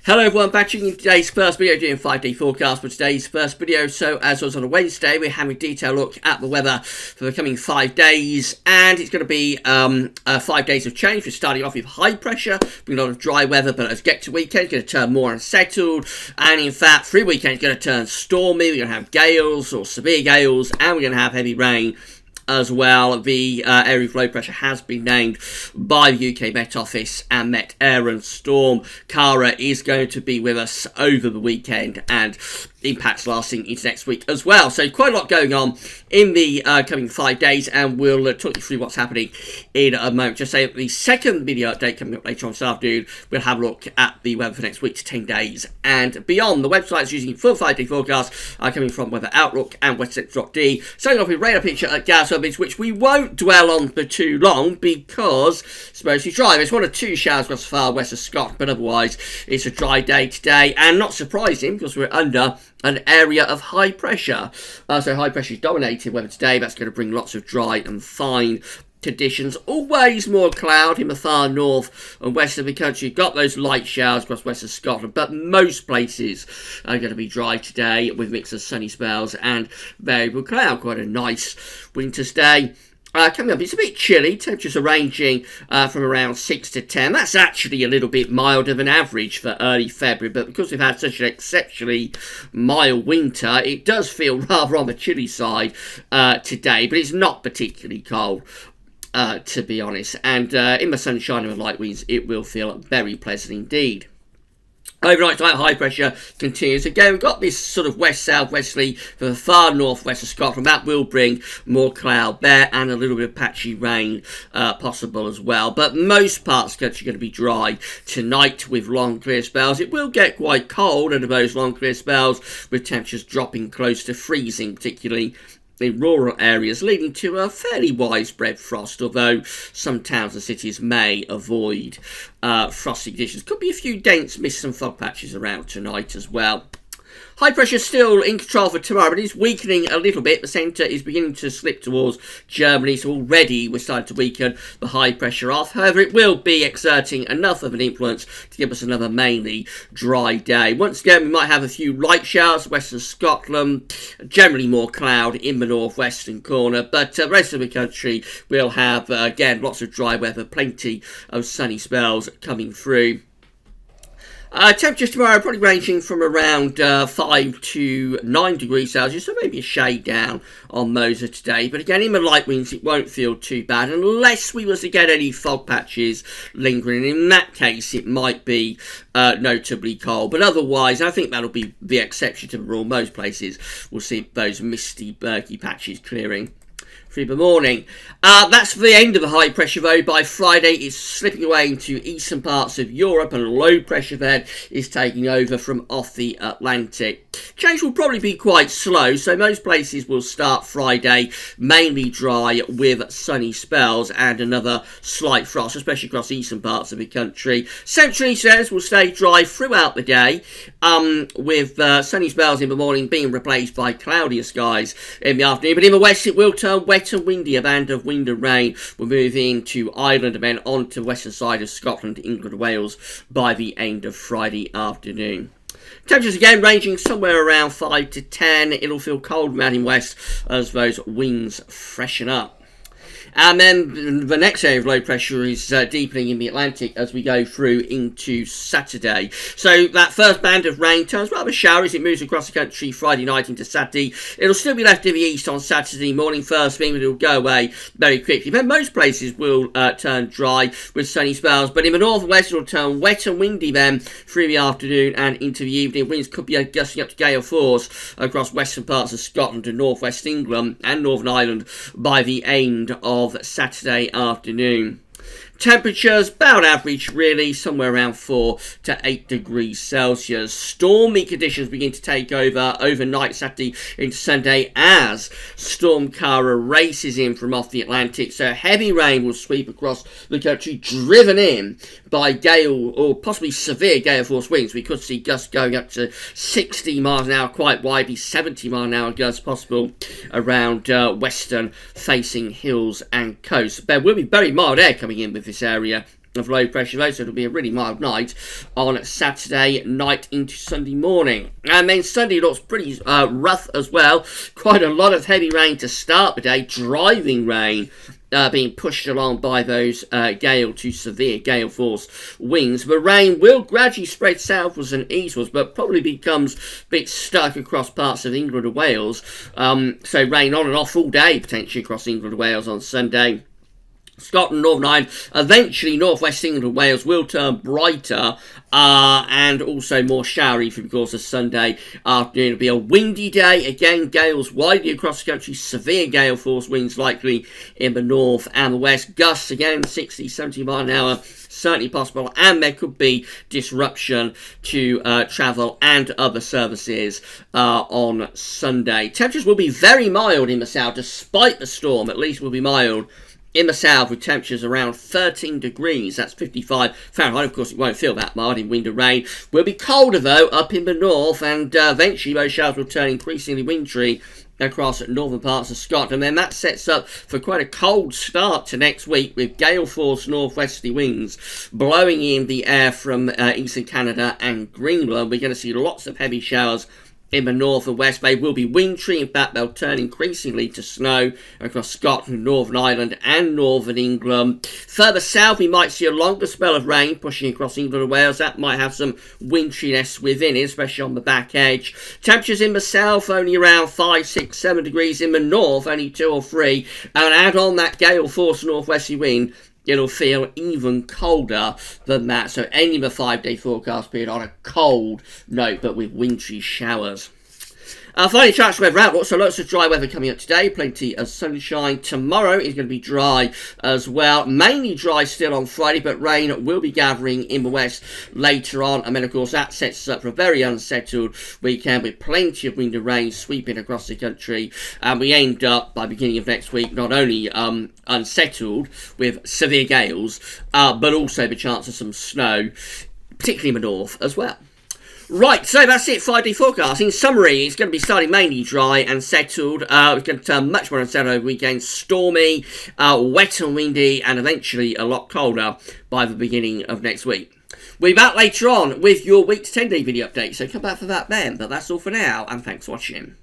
Hello everyone, back to today's first video doing 5-day forecast for today's first video. So as was on a Wednesday, we're having a detailed look at the weather for the coming 5 days, and it's going to be 5 days of change. We're starting off with high pressure, with a lot of dry weather, but as we get to weekend, it's going to turn more unsettled, and in fact through weekend it's going to turn stormy. We're going to have gales or severe gales, and we're going to have heavy rain as well. The area of low pressure has been named by the UK Met Office and Met Aaron. Storm Kara is going to be with us over the weekend and impacts lasting into next week as well. So quite a lot going on in the coming 5 days, and we'll talk you through what's happening in a moment. Just say the second video update coming up later on this afternoon, we'll have a look at the weather for next week to 10 days and beyond. The websites using full 5-day forecasts are coming from Weather Outlook and Westset.d. Starting off with radar picture at Gas Orbits, which we won't dwell on for too long because it's mostly dry. There's 1 or 2 showers across the far west of Scotland, but otherwise it's a dry day today, and not surprising because we're under an area of high pressure. So high pressure is dominating weather today. That's going to bring lots of dry and fine conditions. Always more cloud in the far north and west of the country. You've got those light showers across west of Scotland, but most places are going to be dry today with a mix of sunny spells and variable cloud. Quite a nice winter's day. Coming up, it's a bit chilly. Temperatures are ranging from around 6 to 10. That's actually a little bit milder than average for early February, but because we've had such an exceptionally mild winter, it does feel rather on the chilly side today, but it's not particularly cold, to be honest. And in the sunshine and the light winds, it will feel very pleasant indeed. Overnight tonight, high pressure continues. Again, we've got this sort of west-southwesterly for the far northwest of Scotland. That will bring more cloud there and a little bit of patchy rain possible as well. But most parts of the country are going to be dry tonight with long clear spells. It will get quite cold under those long clear spells, with temperatures dropping close to freezing, particularly in rural areas, leading to a fairly widespread frost, although some towns and cities may avoid frosty conditions. Could be a few dense mist and fog patches around tonight as well. High pressure still in control for tomorrow, but it's weakening a little bit. The centre is beginning to slip towards Germany, so already we're starting to weaken the high pressure off. However, it will be exerting enough of an influence to give us another mainly dry day. Once again, we might have a few light showers western Scotland, generally more cloud in the northwestern corner, but the rest of the country will have, again, lots of dry weather, plenty of sunny spells coming through. Temperatures tomorrow probably ranging from around 5 to 9 degrees Celsius, so maybe a shade down on those of today. But again, in the light winds, it won't feel too bad unless we was to get any fog patches lingering. In that case, it might be notably cold. But otherwise, I think that'll be the exception to the rule. Most places will see those misty, murky patches clearing through the morning. That's the end of the high pressure though. By Friday, it's slipping away into eastern parts of Europe, and low pressure then is taking over from off the Atlantic. Change will probably be quite slow, so most places will start Friday mainly dry with sunny spells and another slight frost, especially across eastern parts of the country. Central east areas will stay dry throughout the day, with sunny spells in the morning being replaced by cloudier skies in the afternoon. But in the west, it will turn wet and windy. A band of wind and rain will move into Ireland and then onto the western side of Scotland, England and Wales by the end of Friday afternoon. Temperatures again ranging somewhere around 5 to 10. It'll feel cold around in west as those winds freshen up. And then the next area of low pressure is deepening in the Atlantic as we go through into Saturday. So that first band of rain turns rather showery as it moves across the country Friday night into Saturday. It'll still be left in the east on Saturday morning first thing, but it'll go away very quickly. Then most places will turn dry with sunny spells, but in the north and west it'll turn wet and windy then through the afternoon and into the evening. Winds could be gusting up to gale force across western parts of Scotland and northwest England and Northern Ireland by the end of Saturday afternoon. Temperatures about average really, somewhere around 4 to 8 degrees Celsius. Stormy conditions begin to take over overnight Saturday into Sunday as Storm Kara races in from off the Atlantic. So heavy rain will sweep across the country, driven in by gale or possibly severe gale force winds. We could see gusts going up to 60 miles an hour, quite widely 70 mile an hour gusts possible around western facing hills and coasts. There will be very mild air coming in with this area of low pressure though, so it'll be a really mild night on Saturday night into Sunday morning. And then Sunday looks pretty rough as well. Quite a lot of heavy rain to start the day, driving rain. Being pushed along by those gale to severe gale force winds. The rain will gradually spread southwards and eastwards, but probably becomes a bit stuck across parts of England and Wales. So rain on and off all day, potentially across England and Wales on Sunday. Scotland, Northern Ireland, eventually North West England and Wales will turn brighter and also more showery for the course of Sunday afternoon. It'll be a windy day. Again, gales widely across the country. Severe gale force winds likely in the north and the west. Gusts again 60, 70 mile an hour. Certainly possible, and there could be disruption to travel and other services on Sunday. Temperatures will be very mild in the south, despite the storm. At least will be mild in the south, with temperatures around 13 degrees, that's 55 Fahrenheit. Of course, it won't feel that mild in wind and rain. Will be colder, though, up in the north, and eventually those showers will turn increasingly wintry across northern parts of Scotland. And then that sets up for quite a cold start to next week, with gale force northwesterly winds blowing in the air from eastern Canada and Greenland. We're going to see lots of heavy showers in the north and west. They will be wintry. In fact, they'll turn increasingly to snow across Scotland, Northern Ireland and Northern England. Further south, we might see a longer spell of rain pushing across England and Wales. That might have some wintriness within it, especially on the back edge. Temperatures in the south only around 5, 6, 7 degrees. In the north, only 2 or 3. And add on that gale force northwesterly wind, it'll feel even colder than that. So ending the 5-day forecast period on a cold note, but with wintry showers. Finally, chance weather outlook. So lots of dry weather coming up today. Plenty of sunshine. Tomorrow is going to be dry as well. Mainly dry still on Friday, but rain will be gathering in the west later on. And then, of course, that sets us up for a very unsettled weekend with plenty of wind and rain sweeping across the country. And we end up, by beginning of next week, not only unsettled with severe gales, but also the chance of some snow, particularly in the north as well. Right, so that's it, 5-day forecast. In summary, it's going to be starting mainly dry and settled. It's going to turn much more unsettled over the weekend. Stormy, wet and windy, and eventually a lot colder by the beginning of next week. We'll be back later on with your week to 10-day video update, so come back for that then. But that's all for now, and thanks for watching.